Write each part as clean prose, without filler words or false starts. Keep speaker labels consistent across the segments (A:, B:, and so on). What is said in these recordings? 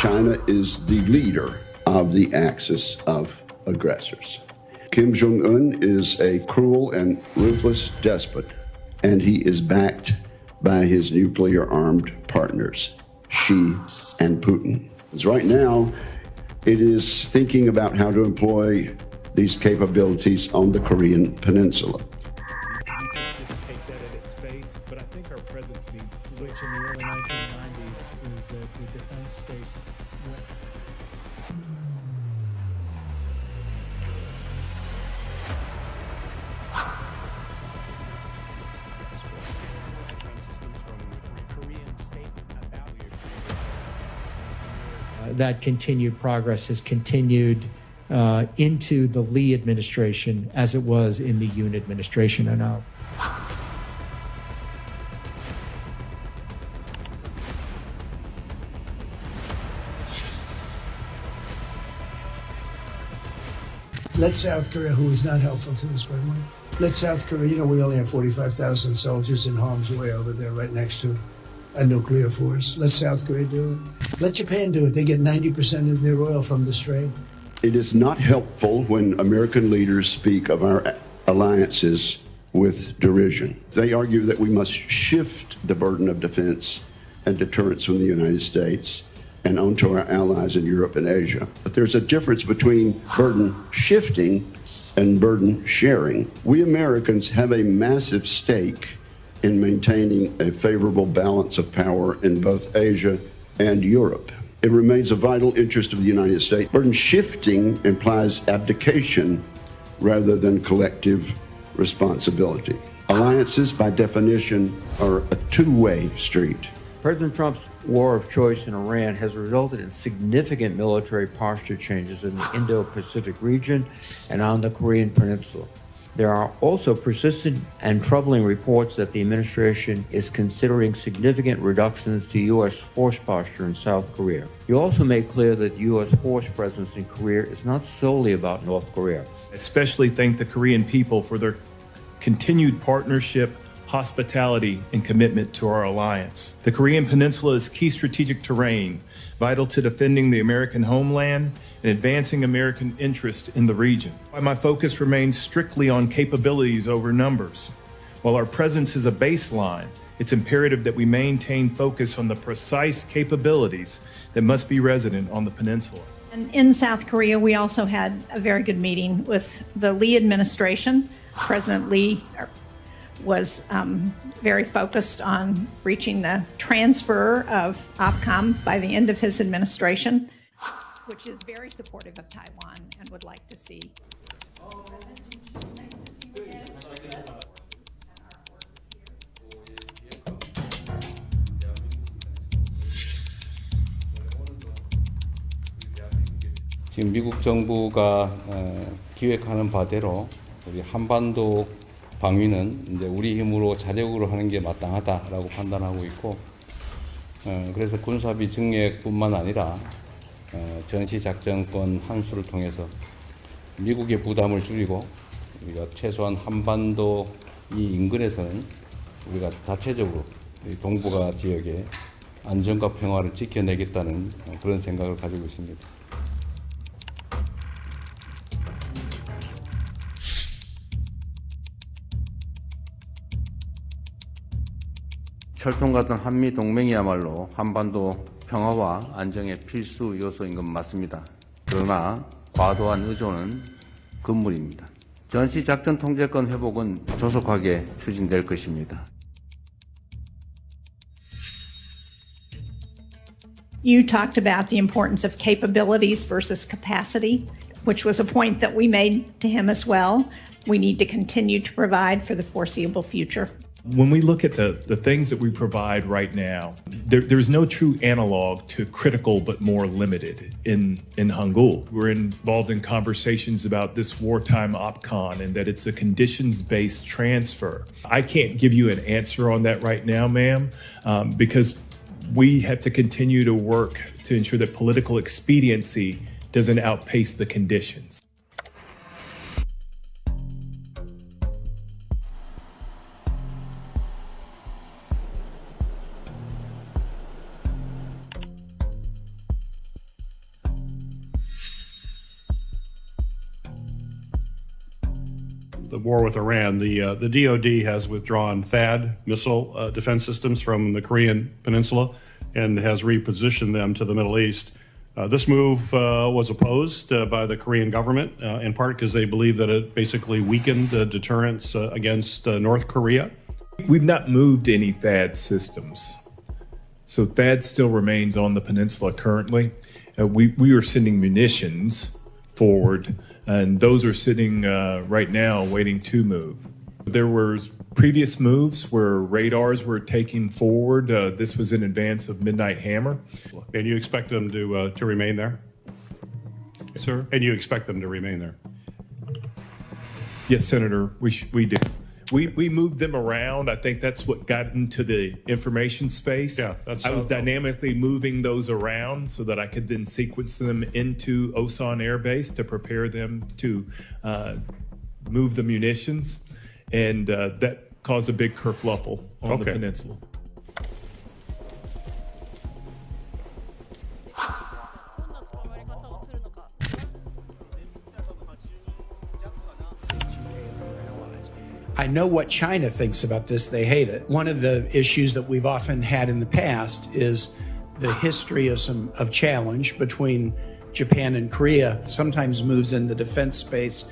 A: China is the leader of the axis of aggressors. Kim Jong-un is a cruel and ruthless despot, and he is backed by his nuclear-armed partners, Xi and Putin. Right now, it is thinking about how to employ these capabilities on the Korean Peninsula.
B: Just take that at its face, but I think our presence needs to switch in the early 1990s is that the defense space went. That continued progress has continued into the Lee administration as it was in the Yoon administration and out.
C: Let South Korea, who is not helpful to us, by the way, let South Korea, we only have 45,000 soldiers in harm's way over there right next to a nuclear force. Let South Korea do it. Let Japan do it. They get 90% of their oil from the Strait.
A: It is not helpful when American leaders speak of our alliances with derision. They argue that we must shift the burden of defense and deterrence from the United States and onto our allies in Europe and Asia. But there's a difference between burden shifting and burden sharing. We Americans have a massive stake in maintaining a favorable balance of power in both Asia and Europe. It remains a vital interest of the United States. Burden shifting implies abdication rather than collective responsibility. Alliances, by definition, are a two-way street.
D: President Trump's war of choice in Iran has resulted in significant military posture changes in the Indo-Pacific region and on the Korean Peninsula. There are also persistent and troubling reports that the administration is considering significant reductions to U.S. force posture in South Korea. You also made clear that U.S. force presence in Korea is not solely about North Korea.
B: I especially thank the Korean people for their continued partnership, hospitality, and commitment to our alliance. The Korean Peninsula is key strategic terrain, vital to defending the American homeland and advancing American interest in the region. My focus remains strictly on capabilities over numbers. While our presence is a baseline, it's imperative that we maintain focus on the precise capabilities that must be resident on the peninsula.
E: And in South Korea, we also had a very good meeting with the Lee administration. President Lee was very focused on reaching the transfer of OPCOM by the end of his administration, which is very supportive of Taiwan and would like to see.
F: 지금 미국 정부가 기획하는 바대로 우리 한반도 방위는 이제 우리 힘으로 자력으로 하는 게 마땅하다라고 판단하고 있고, 그래서 군사비 증액뿐만 아니라 전시작전권 환수를 통해서 미국의 부담을 줄이고 우리가 최소한 한반도 이 인근에서는 우리가 자체적으로 동북아 지역의 안전과 평화를 지켜내겠다는 그런 생각을 가지고 있습니다. 철통 같은 한미 동맹이야말로 한반도 평화와 안정의 필수 요소인 건 맞습니다. 그러나 과도한 의존은 금물입니다. 전시 작전 통제권 회복은 조속하게 추진될 것입니다.
E: You talked about the importance of capabilities versus capacity, which was a point that we made to him as well. We need to continue to provide for the foreseeable future.
B: When we look at the things that we provide right now, there's no true analog to critical but more limited in Hangul. We're involved in conversations about this wartime OPCON and that it's a conditions-based transfer. I can't give you an answer on that right now, ma'am, because we have to continue to work to ensure that political expediency doesn't outpace the conditions.
G: the war with Iran, the DoD has withdrawn THAAD missile defense systems from the Korean Peninsula and has repositioned them to the Middle East. This move was opposed by the Korean government, in part because they believe that it basically weakened the deterrence against North Korea.
B: We've not moved any THAAD systems. So THAAD still remains on the peninsula currently. We are sending munitions forward, and those are sitting right now waiting to move. There were previous moves where radars were taken forward. This was in advance of Midnight Hammer.
G: And you expect them to remain there?
B: Sir?
G: And you expect them to remain there?
B: Yes, Senator, we do. We moved them around. I think that's what got into the information space.
G: Yeah,
B: I was dynamically moving those around so that I could then sequence them into Osan Air Base to prepare them to move the munitions. And that caused a big kerfluffle on the peninsula.
H: I know what China thinks about this. They hate it. One of the issues that we've often had in the past is the history of challenge between Japan and Korea. Sometimes moves in the defense space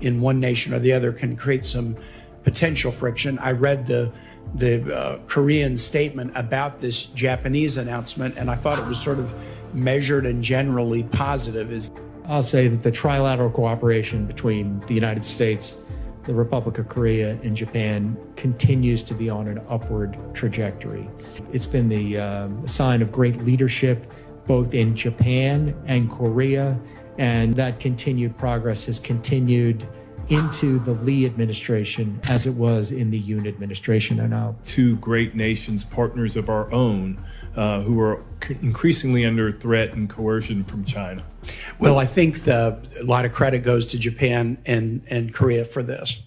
H: in one nation or the other can create some potential friction. I read the Korean statement about this Japanese announcement, and I thought it was sort of measured and generally positive.
I: I'll say that the trilateral cooperation between the United States, the Republic of Korea, and Japan continues to be on an upward trajectory. It's been the sign of great leadership both in Japan and Korea, and that continued progress has continued into the Lee administration as it was in the Yoon administration. And now
B: two great nations, partners of our own, who are increasingly under threat and coercion from China.
H: Well, I think a lot of credit goes to Japan and Korea for this.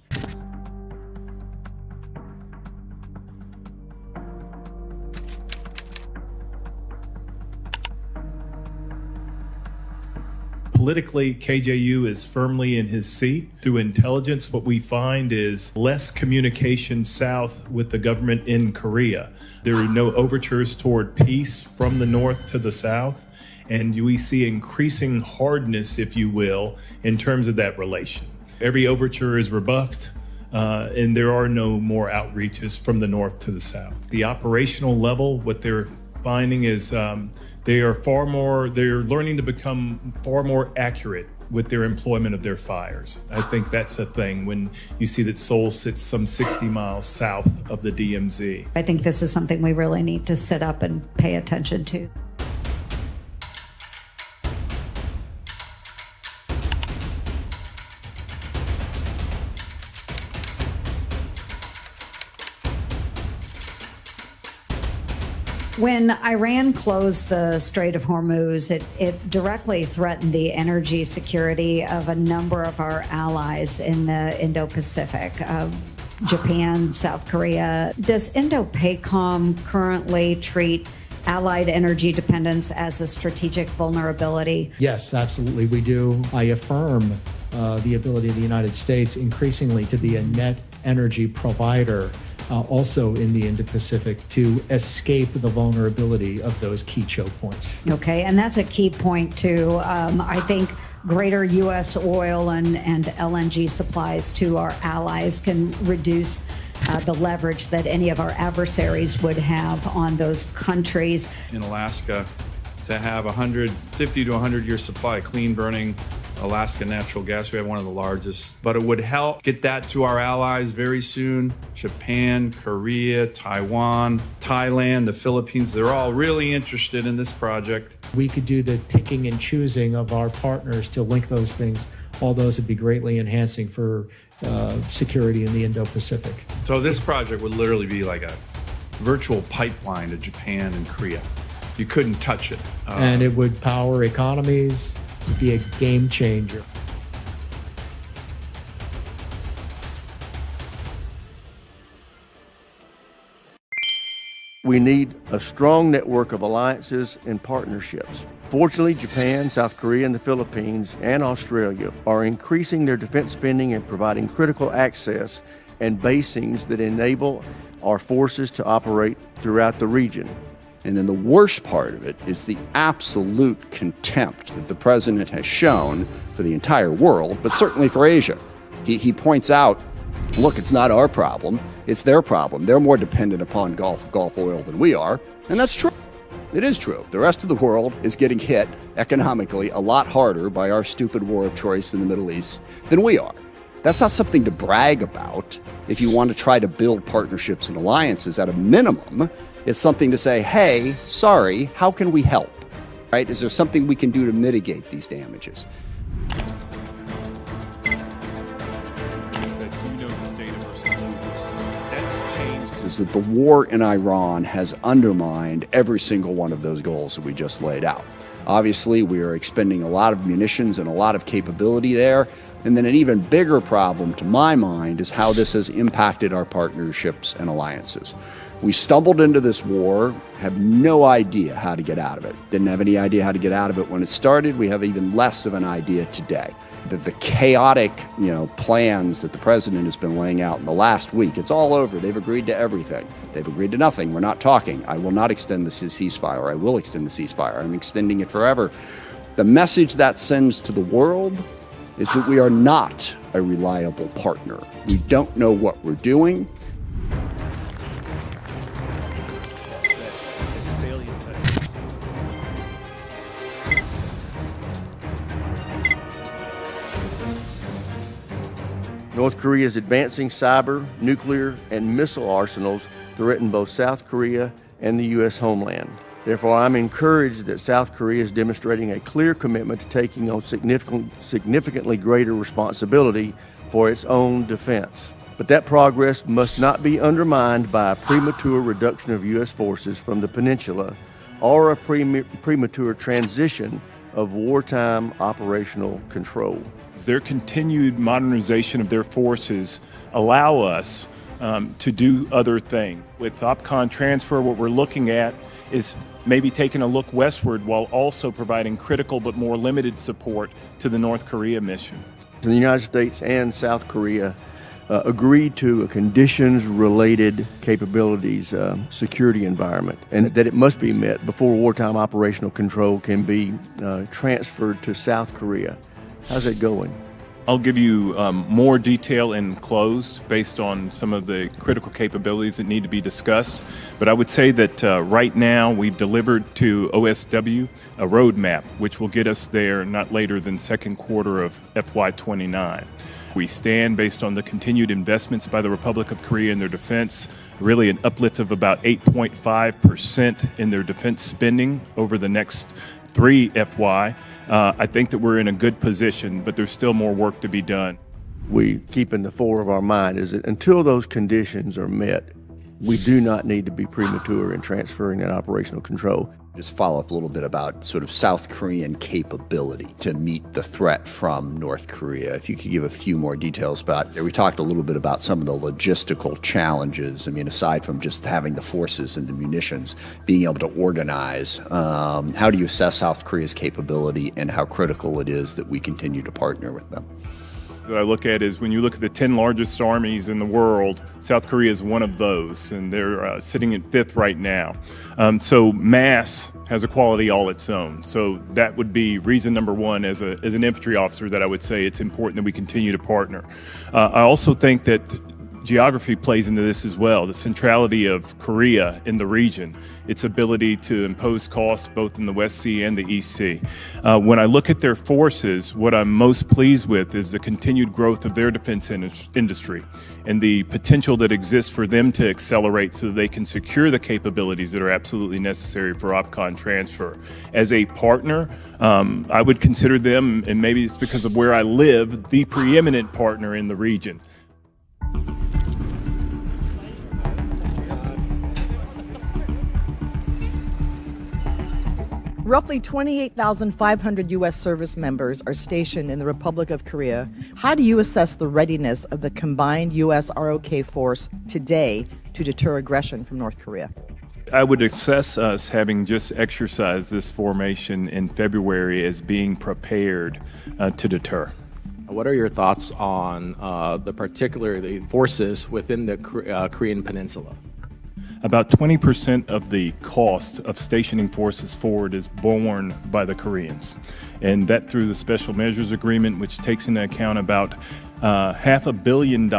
B: Politically, KJU is firmly in his seat. Through intelligence, what we find is less communication south with the government in Korea. There are no overtures toward peace from the north to the south, and we see increasing hardness, if you will, in terms of that relation. Every overture is rebuffed, and there are no more outreaches from the north to the south. The operational level, what they're finding is they're learning to become far more accurate with their employment of their fires. I think that's a thing when you see that Seoul sits some 60 miles south of the DMZ.
J: I think this is something we really need to sit up and pay attention to. When Iran closed the Strait of Hormuz, it directly threatened the energy security of a number of our allies in the Indo-Pacific, Japan, South Korea. Does Indo-PACOM currently treat allied energy dependence as a strategic vulnerability?
I: yes, absolutely we do. I affirm the ability of the United States increasingly to be a net energy provider also in the Indo-Pacific to escape the vulnerability of those key choke points.
J: Okay, and that's a key point too. I think greater U.S. oil and LNG supplies to our allies can reduce the leverage that any of our adversaries would have on those countries.
K: In Alaska, to have 50 to 100-year supply, clean burning Alaska natural gas. We have one of the largest, but it would help get that to our allies very soon. Japan, Korea, Taiwan, Thailand, the Philippines, they're all really interested in this project.
I: We could do the picking and choosing of our partners to link those things. All those would be greatly enhancing for security in the Indo-Pacific.
K: So this project would literally be like a virtual pipeline to Japan and Korea. You couldn't touch it.
I: And it would power economies, be a game changer.
L: We need a strong network of alliances and partnerships. Fortunately, Japan, South Korea, and the Philippines and Australia are increasing their defense spending and providing critical access and basings that enable our forces to operate throughout the region.
M: And then the worst part of it is the absolute contempt that the president has shown for the entire world, but certainly for Asia. He points out, look, it's not our problem, it's their problem. They're more dependent upon Gulf oil than we are, and that's true. It is true. The rest of the world is getting hit economically a lot harder by our stupid war of choice in the Middle East than we are. That's not something to brag about if you want to try to build partnerships and alliances. At a minimum, it's something to say, hey, sorry, how can we help? Right? Is there something we can do to mitigate these damages? Is that the war in Iran has undermined every single one of those goals that we just laid out. Obviously, we are expending a lot of munitions and a lot of capability there. And then an even bigger problem, to my mind, is how this has impacted our partnerships and alliances. We stumbled into this war, have no idea how to get out of it. Didn't have any idea how to get out of it when it started. We have even less of an idea today. The chaotic, plans that the president has been laying out in the last week, it's all over. They've agreed to everything. They've agreed to nothing. We're not talking. I will not extend the ceasefire. I will extend the ceasefire. I'm extending it forever. The message that sends to the world is that we are not a reliable partner. We don't know what we're doing.
L: North Korea's advancing cyber, nuclear, and missile arsenals threaten both South Korea and the U.S. homeland. Therefore, I'm encouraged that South Korea is demonstrating a clear commitment to taking on significantly greater responsibility for its own defense. But that progress must not be undermined by a premature reduction of U.S. forces from the peninsula or a premature transition of wartime operational control.
B: Their continued modernization of their forces allow us to do other things. With OPCON transfer, what we're looking at is maybe taking a look westward while also providing critical but more limited support to the North Korea mission.
L: The United States and South Korea agreed to a conditions-related capabilities security environment, and that it must be met before wartime operational control can be transferred to South Korea. How's it going?
B: I'll give you more detail in closed based on some of the critical capabilities that need to be discussed. But I would say that right now we've delivered to OSW a roadmap which will get us there not later than second quarter of FY29. We stand based on the continued investments by the Republic of Korea in their defense, really an uplift of about 8.5% in their defense spending over the next 3 FY. I think that we're in a good position, but there's still more work to be done.
L: We keep in the fore of our mind is that until those conditions are met, we do not need to be premature in transferring that operational control.
M: Just follow up a little bit about sort of South Korean capability to meet the threat from North Korea. If you could give a few more details about it. We talked a little bit about some of the logistical challenges. I mean, aside from just having the forces and the munitions, being able to organize, how do you assess South Korea's capability and how critical it is that we continue to partner with them?
B: That I look at is when you look at the 10 largest armies in the world, South Korea is one of those, and they're sitting at 5th right now. So mass has a quality all its own. So that would be reason number one as an infantry officer that I would say it's important that we continue to partner. I also think that geography plays into this as well, the centrality of Korea in the region, its ability to impose costs both in the West Sea and the East Sea. When I look at their forces, what I'm most pleased with is the continued growth of their defense industry and the potential that exists for them to accelerate so that they can secure the capabilities that are absolutely necessary for OPCON transfer. As a partner, I would consider them, and maybe it's because of where I live, the preeminent partner in the region.
N: Roughly 28,500 U.S. service members are stationed in the Republic of Korea. How do you assess the readiness of the combined U.S. ROK force today to deter aggression from North Korea?
B: I would assess us having just exercised this formation in February as being prepared to deter.
O: What are your thoughts on the forces within the Korean Peninsula?
B: About 20% of the cost of stationing forces forward is borne by the Koreans, and that through the Special Measures Agreement, which takes into account about $500 million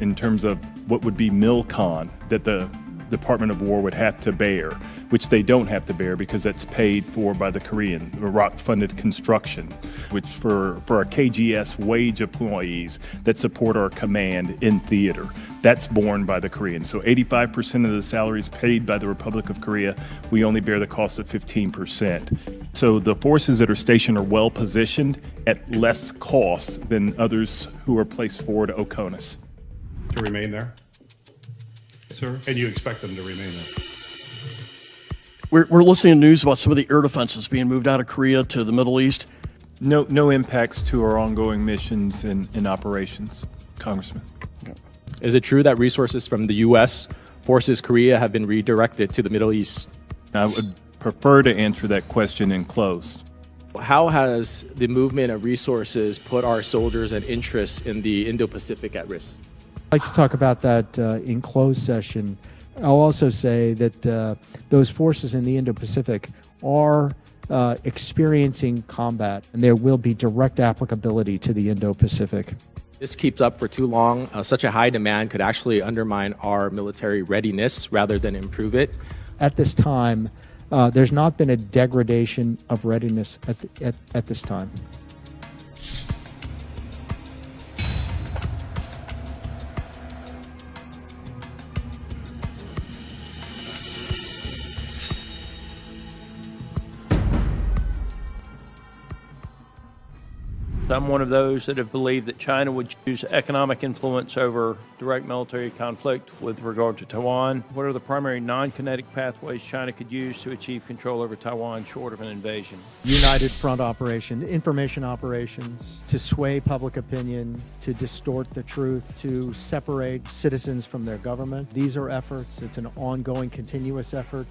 B: in terms of what would be MILCON that the Department of War would have to bear, which they don't have to bear because that's paid for by the Korean, ROC-funded construction, which for our KGS wage employees that support our command in theater, that's borne by the Koreans. So 85% of the salary is paid by the Republic of Korea. We only bear the cost of 15%. So the forces that are stationed are well positioned at less cost than others who are placed forward to Oconus.
G: To remain there?
B: Sir?
G: And you expect them to remain there?
P: We're listening to news about some of the air defenses being moved out of Korea to the Middle East.
B: No impacts to our ongoing missions and operations, Congressman.
O: Is it true that resources from the U.S. forces Korea have been redirected to the Middle East?
B: I would prefer to answer that question in close.
O: How has the movement of resources put our soldiers and interests in the Indo-Pacific at risk?
I: I'd like to talk about that in closed session. I'll also say that those forces in the Indo-Pacific are experiencing combat, and there will be direct applicability to the Indo-Pacific.
O: This keeps up for too long. Such a high demand could actually undermine our military readiness rather than improve it.
I: At this time, there's not been a degradation of readiness at this time.
Q: I'm one of those that have believed that China would use economic influence over direct military conflict with regard to Taiwan. What are the primary non-kinetic pathways China could use to achieve control over Taiwan short of an invasion?
I: United front operation, information operations, to sway public opinion, to distort the truth, to separate citizens from their government. These are efforts. It's an ongoing, continuous effort.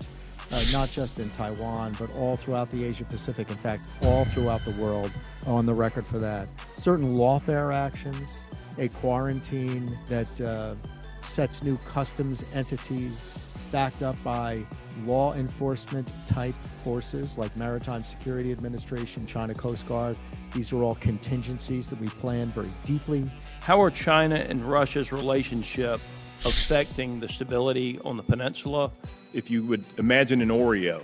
I: Not just in Taiwan, but all throughout the Asia Pacific, in fact, all throughout the world, on the record for that. Certain lawfare actions, a quarantine that sets new customs entities backed up by law enforcement type forces like Maritime Security Administration, China Coast Guard. These are all contingencies that we plan very deeply.
Q: How are China and Russia's relationship affecting the stability on the peninsula?
B: If you would imagine an Oreo,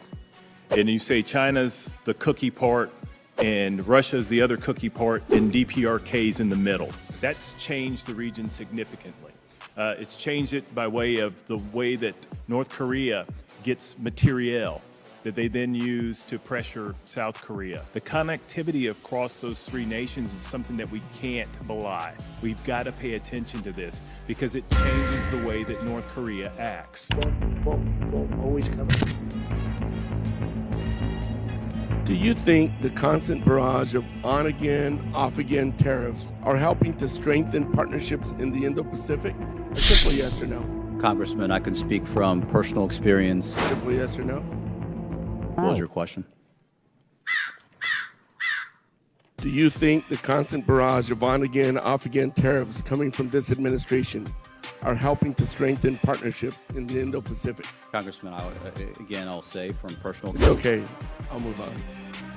B: and you say China's the cookie part and Russia's the other cookie part, and DPRK's in the middle. That's changed the region significantly. It's changed it by way of the way that North Korea gets materiel that they then use to pressure South Korea. The connectivity across those three nations is something that we can't belie. We've got to pay attention to this because it changes the way that North Korea acts.
C: Always coming.
R: Do you think the constant barrage of on-again, off-again tariffs are helping to strengthen partnerships in the Indo-Pacific? A simple yes or no.
S: Congressman, I can speak from personal experience.
R: Simple yes or no.
S: What was your question?
R: Do you think the constant barrage of on-again, off-again tariffs coming from this administration are helping to strengthen partnerships in the Indo-Pacific?
S: Congressman, I'll say from personal
R: It's okay. I'll move on.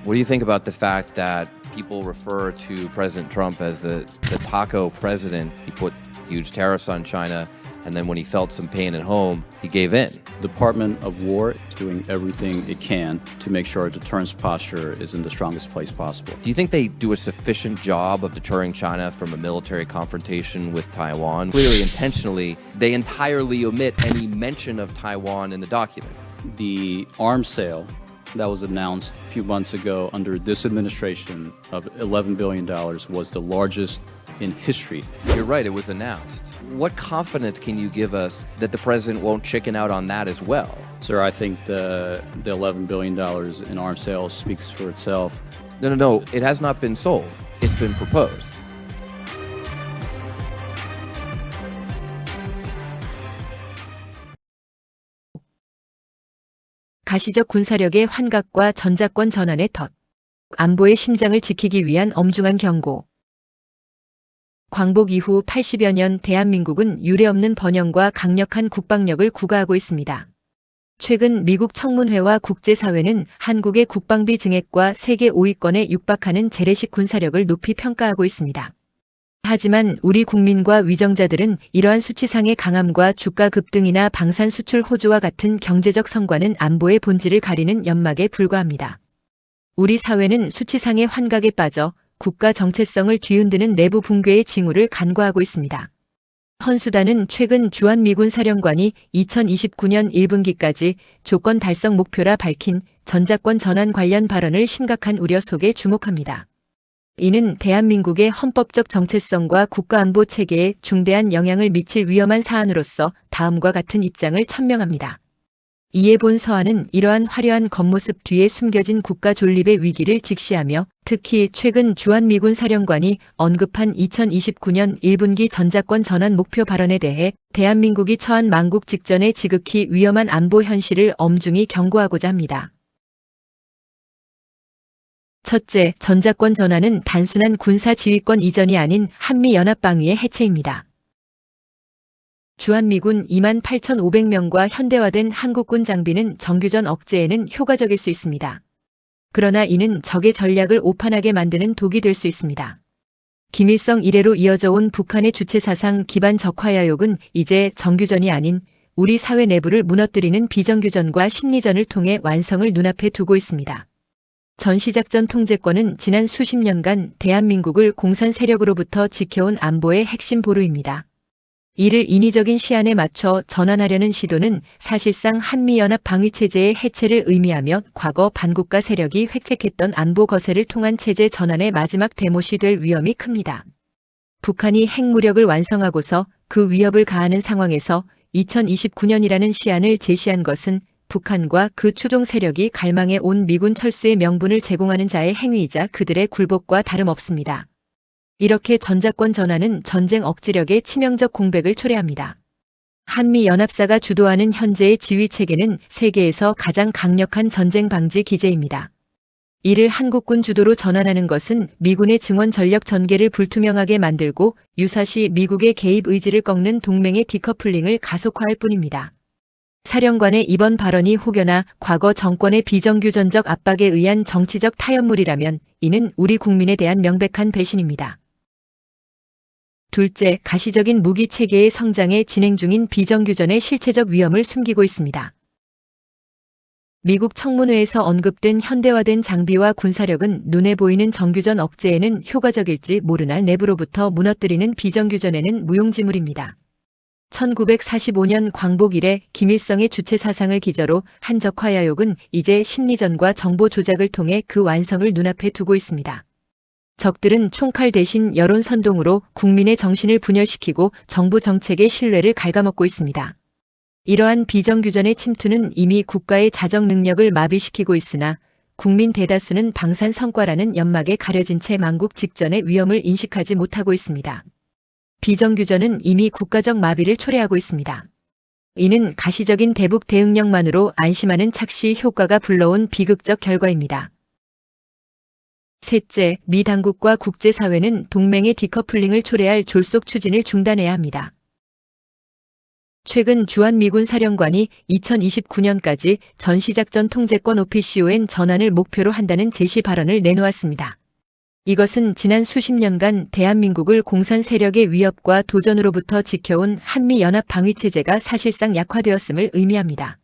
T: What do you think about the fact that people refer to President Trump as the taco president? He put huge tariffs on China, and then when he felt some pain at home, he gave in.
S: The Department of War is doing everything it can to make sure our deterrence posture is in the strongest place possible.
T: Do you think they do a sufficient job of deterring China from a military confrontation with Taiwan? Clearly, intentionally, they entirely omit any mention of Taiwan in the document.
S: The arms sale that was announced a few months ago under this administration of $11 billion was the largest in history.
T: You're right, it was announced. What confidence can you give us that the president won't chicken out on that as well?
S: Sir, I think the $11 billion in arms sales speaks for itself.
T: No, it has not been sold. It's been proposed.
U: 가시적 군사력의 환각과 전자권 전환의 덫. 안보의 심장을 지키기 위한 엄중한 경고. 광복 이후 80여 년 대한민국은 유례없는 번영과 강력한 국방력을 구가하고 있습니다. 최근 미국 청문회와 국제사회는 한국의 국방비 증액과 세계 5위권에 육박하는 재래식 군사력을 높이 평가하고 있습니다. 하지만 우리 국민과 위정자들은 이러한 수치상의 강함과 주가 급등이나 방산 수출 호조와 같은 경제적 성과는 안보의 본질을 가리는 연막에 불과합니다. 우리 사회는 수치상의 환각에 빠져 국가 정체성을 뒤흔드는 내부 붕괴의 징후를 간과하고 있습니다. 헌수단은 최근 주한미군 사령관이 2029년 1분기까지 조건 달성 목표라 밝힌 전자권 전환 관련 발언을 심각한 우려 속에 주목합니다. 이는 대한민국의 헌법적 정체성과 국가안보 체계에 중대한 영향을 미칠 위험한 사안으로서 다음과 같은 입장을 천명합니다. 이에 본 서한은 이러한 화려한 겉모습 뒤에 숨겨진 국가 존립의 위기를 직시하며 특히 최근 주한미군 사령관이 언급한 2029년 1분기 전자권 전환 목표 발언에 대해 대한민국이 처한 망국 직전의 지극히 위험한 안보 현실을 엄중히 경고하고자 합니다. 첫째, 전자권 전환은 단순한 군사 지휘권 이전이 아닌 한미연합방위의 해체입니다. 주한미군 28,500명과 현대화된 한국군 장비는 정규전 억제에는 효과적일 수 있습니다. 그러나 이는 적의 전략을 오판하게 만드는 독이 될 수 있습니다. 김일성 이래로 이어져 온 북한의 주체사상 기반 적화야욕은 이제 정규전이 아닌 우리 사회 내부를 무너뜨리는 비정규전과 심리전을 통해 완성을 눈앞에 두고 있습니다. 전시작전 통제권은 지난 수십 년간 대한민국을 공산 세력으로부터 지켜온 안보의 핵심 보루입니다. 이를 인위적인 시한에 맞춰 전환하려는 시도는 사실상 한미연합 방위체제의 해체를 의미하며 과거 반국가 세력이 획책했던 안보 거세를 통한 체제 전환의 마지막 대못이 될 위험이 큽니다. 북한이 핵무력을 완성하고서 그 위협을 가하는 상황에서 2029년이라는 시한을 제시한 것은 북한과 그 추종 세력이 갈망해 온 미군 철수의 명분을 제공하는 자의 행위이자 그들의 굴복과 다름없습니다. 이렇게 전자권 전환은 전쟁 억지력의 치명적 공백을 초래합니다. 한미연합사가 주도하는 현재의 지휘체계는 세계에서 가장 강력한 전쟁 방지 기제입니다. 이를 한국군 주도로 전환하는 것은 미군의 증원 전력 전개를 불투명하게 만들고 유사시 미국의 개입 의지를 꺾는 동맹의 디커플링을 가속화할 뿐입니다. 사령관의 이번 발언이 혹여나 과거 정권의 비정규전적 압박에 의한 정치적 타협물이라면 이는 우리 국민에 대한 명백한 배신입니다. 둘째, 가시적인 무기 체계의 성장에 진행 중인 비정규전의 실체적 위험을 숨기고 있습니다. 미국 청문회에서 언급된 현대화된 장비와 군사력은 눈에 보이는 정규전 억제에는 효과적일지 모르나 내부로부터 무너뜨리는 비정규전에는 무용지물입니다. 1945년 광복 이래 김일성의 주체 사상을 기저로 한 적화야욕은 이제 심리전과 정보 조작을 통해 그 완성을 눈앞에 두고 있습니다. 적들은 총칼 대신 여론 선동으로 국민의 정신을 분열시키고 정부 정책의 신뢰를 갉아먹고 있습니다. 이러한 비정규전의 침투는 이미 국가의 자정 능력을 마비시키고 있으나 국민 대다수는 방산 성과라는 연막에 가려진 채 망국 직전의 위험을 인식하지 못하고 있습니다. 비정규전은 이미 국가적 마비를 초래하고 있습니다. 이는 가시적인 대북 대응력만으로 안심하는 착시 효과가 불러온 비극적 결과입니다. 셋째, 미 당국과 국제사회는 동맹의 디커플링을 초래할 졸속 추진을 중단해야 합니다. 최근 주한미군 사령관이 2029년까지 전시작전 통제권 OPCON 전환을 목표로 한다는 제시 발언을 내놓았습니다. 이것은 지난 수십 년간 대한민국을 공산 세력의 위협과 도전으로부터 지켜온 한미연합 방위체제가 사실상 약화되었음을 의미합니다.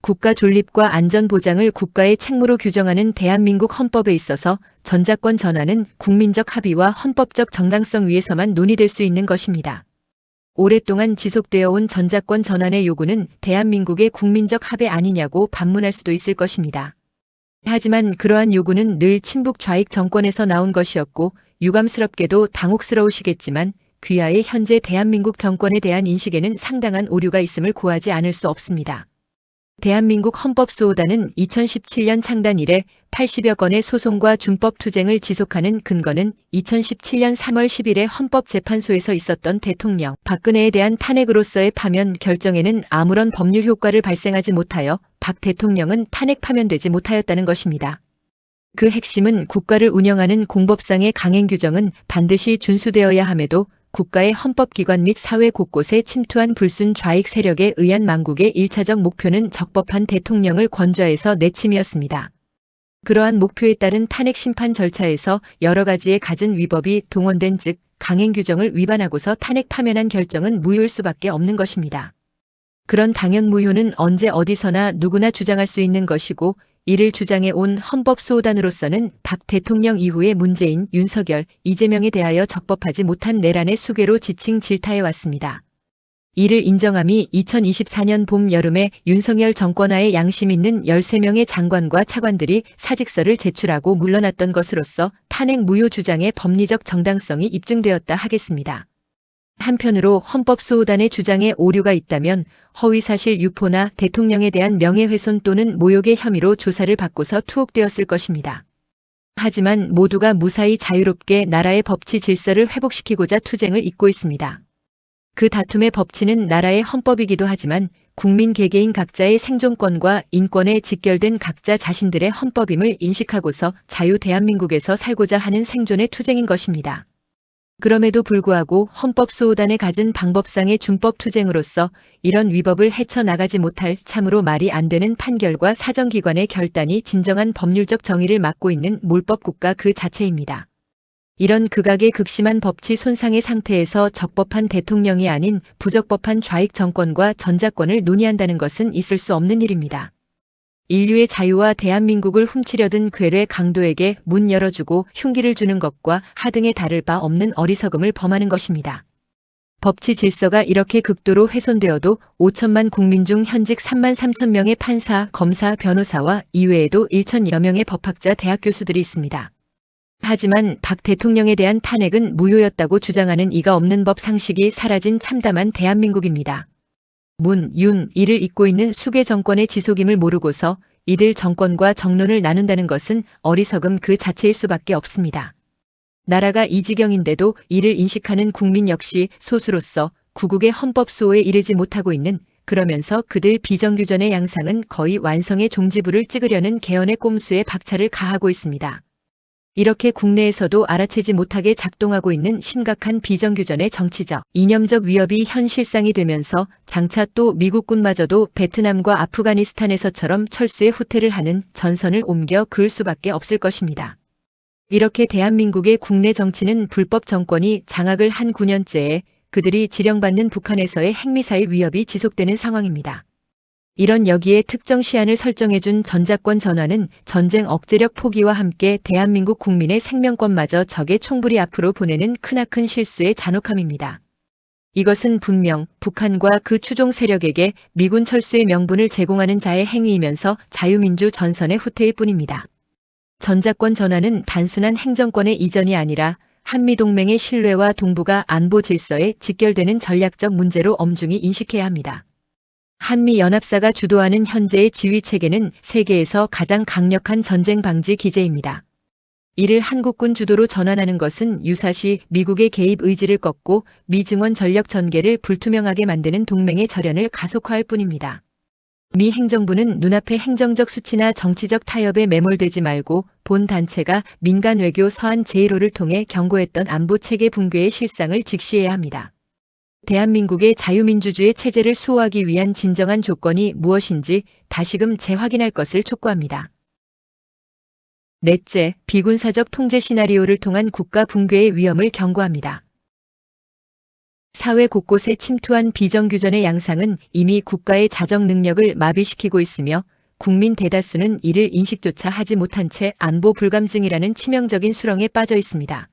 U: 국가 존립과 안전 보장을 국가의 책무로 규정하는 대한민국 헌법에 있어서 전자권 전환은 국민적 합의와 헌법적 정당성 위에서만 논의될 수 있는 것입니다. 오랫동안 지속되어 온 전자권 전환의 요구는 대한민국의 국민적 합의 아니냐고 반문할 수도 있을 것입니다. 하지만 그러한 요구는 늘 친북 좌익 정권에서 나온 것이었고 유감스럽게도 당혹스러우시겠지만 귀하의 현재 대한민국 정권에 대한 인식에는 상당한 오류가 있음을 고하지 않을 수 없습니다. 대한민국 헌법수호단은 2017년 창단 이래 80여 건의 소송과 준법 투쟁을 지속하는 근거는 2017년 3월 10일에 헌법재판소에서 있었던 대통령 박근혜에 대한 탄핵으로서의 파면 결정에는 아무런 법률 효과를 발생하지 못하여 박 대통령은 탄핵 파면되지 못하였다는 것입니다. 그 핵심은 국가를 운영하는 공법상의 강행 규정은 반드시 준수되어야 함에도 국가의 헌법기관 및 사회 곳곳에 침투한 불순 좌익 세력에 의한 망국의 1차적 목표는 적법한 대통령을 권좌해서 내침이었습니다. 그러한 목표에 따른 탄핵 심판 절차에서 여러 가지의 갖은 위법이 동원된 즉 강행 규정을 위반하고서 탄핵 파면한 결정은 무효일 수밖에 없는 것입니다. 그런 당연 무효는 언제 어디서나 누구나 주장할 수 있는 것이고 이를 주장해 온 헌법수호단으로서는 박 대통령 이후의 문재인, 윤석열, 이재명에 대하여 적법하지 못한 내란의 수괴로 지칭 질타해 왔습니다. 이를 인정함이 2024년 봄 여름에 윤석열 정권하에 양심 있는 13명의 장관과 차관들이 사직서를 제출하고 물러났던 것으로서 탄핵 무효 주장의 법리적 정당성이 입증되었다 하겠습니다. 한편으로 헌법수호단의 주장에 오류가 있다면 허위사실 유포나 대통령에 대한 명예훼손 또는 모욕의 혐의로 조사를 받고서 투옥되었을 것입니다. 하지만 모두가 무사히 자유롭게 나라의 법치 질서를 회복시키고자 투쟁을 잇고 있습니다. 그 다툼의 법치는 나라의 헌법이기도 하지만 국민 개개인 각자의 생존권과 인권에 직결된 각자 자신들의 헌법임을 인식하고서 자유 대한민국에서 살고자 하는 생존의 투쟁인 것입니다. 그럼에도 불구하고 헌법수호단에 가진 방법상의 준법 투쟁으로서 이런 위법을 헤쳐나가지 못할 참으로 말이 안 되는 판결과 사정기관의 결단이 진정한 법률적 정의를 막고 있는 몰법국가 그 자체입니다. 이런 극악의 극심한 법치 손상의 상태에서 적법한 대통령이 아닌 부적법한 좌익 정권과 전자권을 논의한다는 것은 있을 수 없는 일입니다. 인류의 자유와 대한민국을 훔치려던 괴뢰 강도에게 문 열어주고 흉기를 주는 것과 하등에 다를 바 없는 어리석음을 범하는 것입니다. 법치 질서가 이렇게 극도로 훼손되어도 5천만 국민 중 현직 3만 3천 명의 판사, 검사, 변호사와 이외에도 1천여 명의 법학자, 대학 교수들이 있습니다. 하지만 박 대통령에 대한 탄핵은 무효였다고 주장하는 이가 없는 법 상식이 사라진 참담한 대한민국입니다. 문, 윤, 이를 잇고 있는 수괴 정권의 지속임을 모르고서 이들 정권과 정론을 나눈다는 것은 어리석음 그 자체일 수밖에 없습니다. 나라가 이 지경인데도 이를 인식하는 국민 역시 소수로서 구국의 헌법 수호에 이르지 못하고 있는 그러면서 그들 비정규전의 양상은 거의 완성의 종지부를 찍으려는 개헌의 꼼수에 박차를 가하고 있습니다. 이렇게 국내에서도 알아채지 못하게 작동하고 있는 심각한 비정규전의 정치적, 이념적 위협이 현실상이 되면서 장차 또 미국군마저도 베트남과 아프가니스탄에서처럼 철수의 후퇴를 하는 전선을 옮겨 그을 수밖에 없을 것입니다. 이렇게 대한민국의 국내 정치는 불법 정권이 장악을 한 9년째에 그들이 지령받는 북한에서의 핵미사일 위협이 지속되는 상황입니다. 이런 여기에 특정 시한을 설정해준 전자권 전환은 전쟁 억제력 포기와 함께 대한민국 국민의 생명권마저 적의 총부리 앞으로 보내는 크나큰 실수의 잔혹함입니다. 이것은 분명 북한과 그 추종 세력에게 미군 철수의 명분을 제공하는 자의 행위이면서 자유민주 전선의 후퇴일 뿐입니다. 전자권 전환은 단순한 행정권의 이전이 아니라 한미동맹의 신뢰와 동북아 안보 질서에 직결되는 전략적 문제로 엄중히 인식해야 합니다. 한미연합사가 주도하는 현재의 지휘체계는 세계에서 가장 강력한 전쟁 방지 기제입니다. 이를 한국군 주도로 전환하는 것은 유사시 미국의 개입 의지를 꺾고 미증원 전력 전개를 불투명하게 만드는 동맹의 절연을 가속화할 뿐입니다. 미 행정부는 눈앞의 행정적 수치나 정치적 타협에 매몰되지 말고 본 단체가 민간외교 서한 제1호를 통해 경고했던 안보체계 붕괴의 실상을 직시해야 합니다. 대한민국의 자유민주주의 체제를 수호하기 위한 진정한 조건이 무엇인지 다시금 재확인할 것을 촉구합니다. 넷째, 비군사적 통제 시나리오를 통한 국가 붕괴의 위험을 경고합니다. 사회 곳곳에 침투한 비정규전의 양상은 이미 국가의 자정 능력을 마비시키고 있으며 국민 대다수는 이를 인식조차 하지 못한 채 안보 불감증이라는 치명적인 수렁에 빠져 있습니다.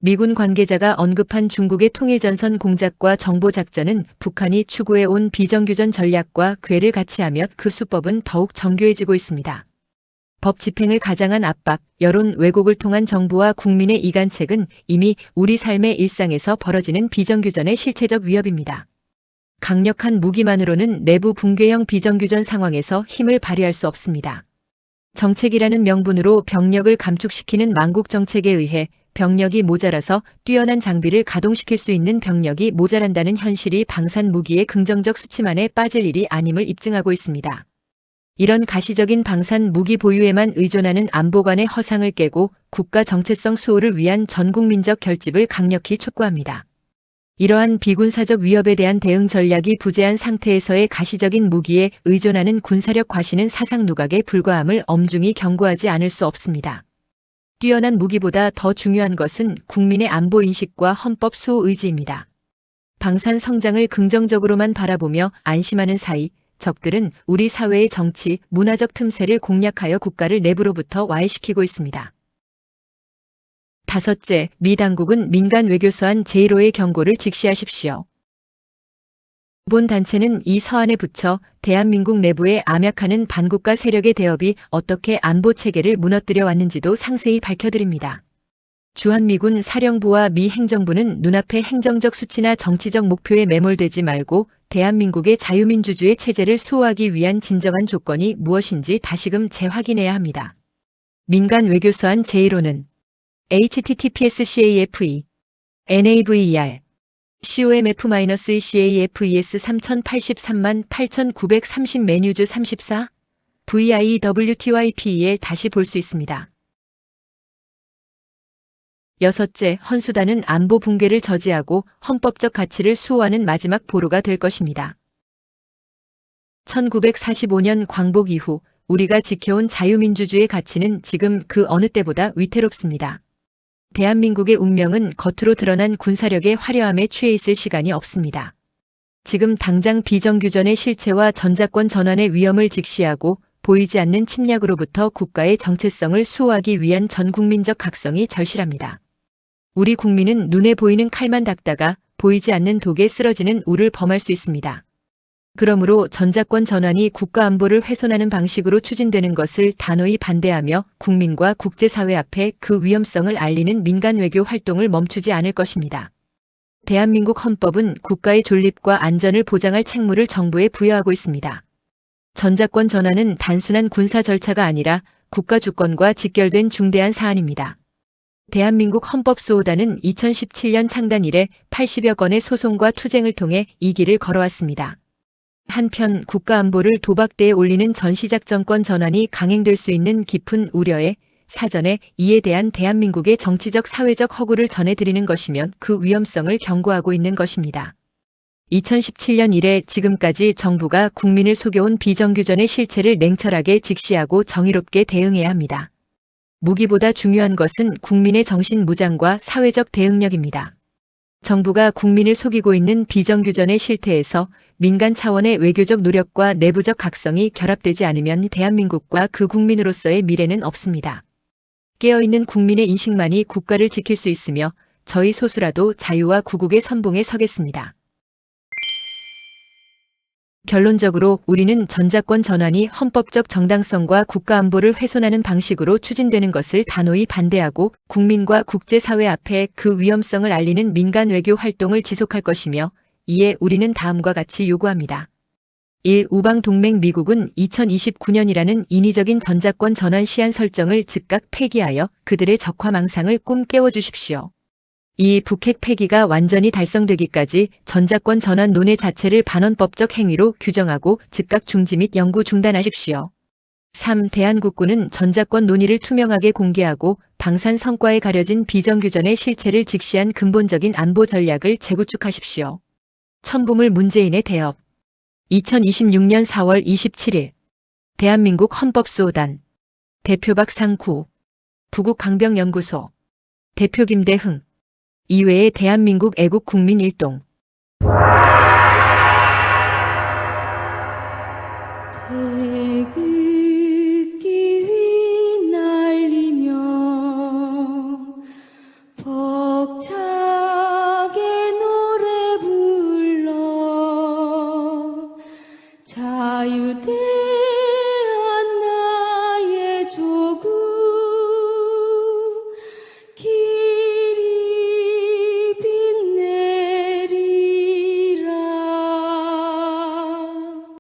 U: 미군 관계자가 언급한 중국의 통일전선 공작과 정보작전은 북한이 추구해온 비정규전 전략과 궤를 같이 하며 그 수법은 더욱 정교해지고 있습니다. 법 집행을 가장한 압박, 여론 왜곡을 통한 정부와 국민의 이간책은 이미 우리 삶의 일상에서 벌어지는 비정규전의 실체적 위협입니다. 강력한 무기만으로는 내부 붕괴형 비정규전 상황에서 힘을 발휘할 수 없습니다. 정책이라는 명분으로 병력을 감축시키는 망국 정책에 의해 병력이 모자라서 뛰어난 장비를 가동시킬 수 있는 병력이 모자란다는 현실이 방산 무기의 긍정적 수치만에 빠질 일이 아님을 입증하고 있습니다. 이런 가시적인 방산 무기 보유에만 의존하는 안보 간의 허상을 깨고 국가 정체성 수호를 위한 전국민적 결집을 강력히 촉구합니다. 이러한 비군사적 위협에 대한 대응 전략이 부재한 상태에서의 가시적인 무기에 의존하는 군사력 과시는 사상 누각에 불과함을 엄중히 경고하지 않을 수 없습니다. 뛰어난 무기보다 더 중요한 것은 국민의 안보 인식과 헌법 수호 의지입니다. 방산 성장을 긍정적으로만 바라보며 안심하는 사이 적들은 우리 사회의 정치, 문화적 틈새를 공략하여 국가를 내부로부터 와해시키고 있습니다. 다섯째, 미 당국은 민간 외교 서한 제1호의 경고를 직시하십시오. 본 단체는 이 서한에 붙여 대한민국 내부에 암약하는 반국가 세력의 대업이 어떻게 안보 체계를 무너뜨려 왔는지도 상세히 밝혀드립니다. 주한미군 사령부와 미 행정부는 눈앞의 행정적 수치나 정치적 목표에 매몰되지 말고 대한민국의 자유민주주의 체제를 수호하기 위한 진정한 조건이 무엇인지 다시금 재확인해야 합니다. 민간 외교 서한 제1호는 https://cafe naver comf-cafes 30838930 메뉴즈 34 viewtypel 다시 볼 수 있습니다. 여섯째, 헌수단은 안보 붕괴를 저지하고 헌법적 가치를 수호하는 마지막 보루가 될 것입니다. 1945년 광복 이후 우리가 지켜온 자유민주주의 가치는 지금 그 어느 때보다 위태롭습니다. 대한민국의 운명은 겉으로 드러난 군사력의 화려함에 취해 있을 시간이 없습니다. 지금 당장 비정규전의 실체와 전자권 전환의 위험을 직시하고 보이지 않는 침략으로부터 국가의 정체성을 수호하기 위한 전국민적 각성이 절실합니다. 우리 국민은 눈에 보이는 칼만 닦다가 보이지 않는 독에 쓰러지는 우를 범할 수 있습니다. 그러므로 전자권 전환이 국가 안보를 훼손하는 방식으로 추진되는 것을 단호히 반대하며 국민과 국제사회 앞에 그 위험성을 알리는 민간 외교 활동을 멈추지 않을 것입니다. 대한민국 헌법은 국가의 존립과 안전을 보장할 책무를 정부에 부여하고 있습니다. 전자권 전환은 단순한 군사 절차가 아니라 국가 주권과 직결된 중대한 사안입니다. 대한민국 헌법수호단은 2017년 창단 이래 80여 건의 소송과 투쟁을 통해 이 길을 걸어왔습니다. 한편 국가안보를 도박대에 올리는 전시작전권 전환이 강행될 수 있는 깊은 우려에 사전에 이에 대한 대한민국의 정치적 사회적 허구를 전해드리는 것이면 그 위험성을 경고하고 있는 것입니다. 2017년 이래 지금까지 정부가 국민을 속여온 비정규전의 실체를 냉철하게 직시하고 정의롭게 대응해야 합니다. 무기보다 중요한 것은 국민의 정신 무장과 사회적 대응력입니다. 정부가 국민을 속이고 있는 비정규전의 실태에서 민간 차원의 외교적 노력과 내부적 각성이 결합되지 않으면 대한민국과 그 국민으로서의 미래는 없습니다. 깨어있는 국민의 인식만이 국가를 지킬 수 있으며 저희 소수라도 자유와 구국의 선봉에 서겠습니다. 결론적으로 우리는 전자권 전환이 헌법적 정당성과 국가안보를 훼손하는 방식으로 추진되는 것을 단호히 반대하고 국민과 국제사회 앞에 그 위험성을 알리는 민간 외교 활동을 지속할 것이며 이에 우리는 다음과 같이 요구합니다. 1. 우방동맹 미국은 2029년이라는 인위적인 전자권 전환 시한 설정을 즉각 폐기하여 그들의 적화망상을 꿈 깨워주십시오. 2. 북핵 폐기가 완전히 달성되기까지 전자권 전환 논의 자체를 반헌법적 행위로 규정하고 즉각 중지 및 영구 중단하십시오. 3. 대한국군은 전자권 논의를 투명하게 공개하고 방산 성과에 가려진 비정규전의 실체를 직시한 근본적인 안보 전략을 재구축하십시오. 천부물 문재인의 대업 2026년 4월 27일 대한민국 헌법수호단 대표 박상구 부국강병연구소 대표 김대흥 이외에 대한민국 애국국민 일동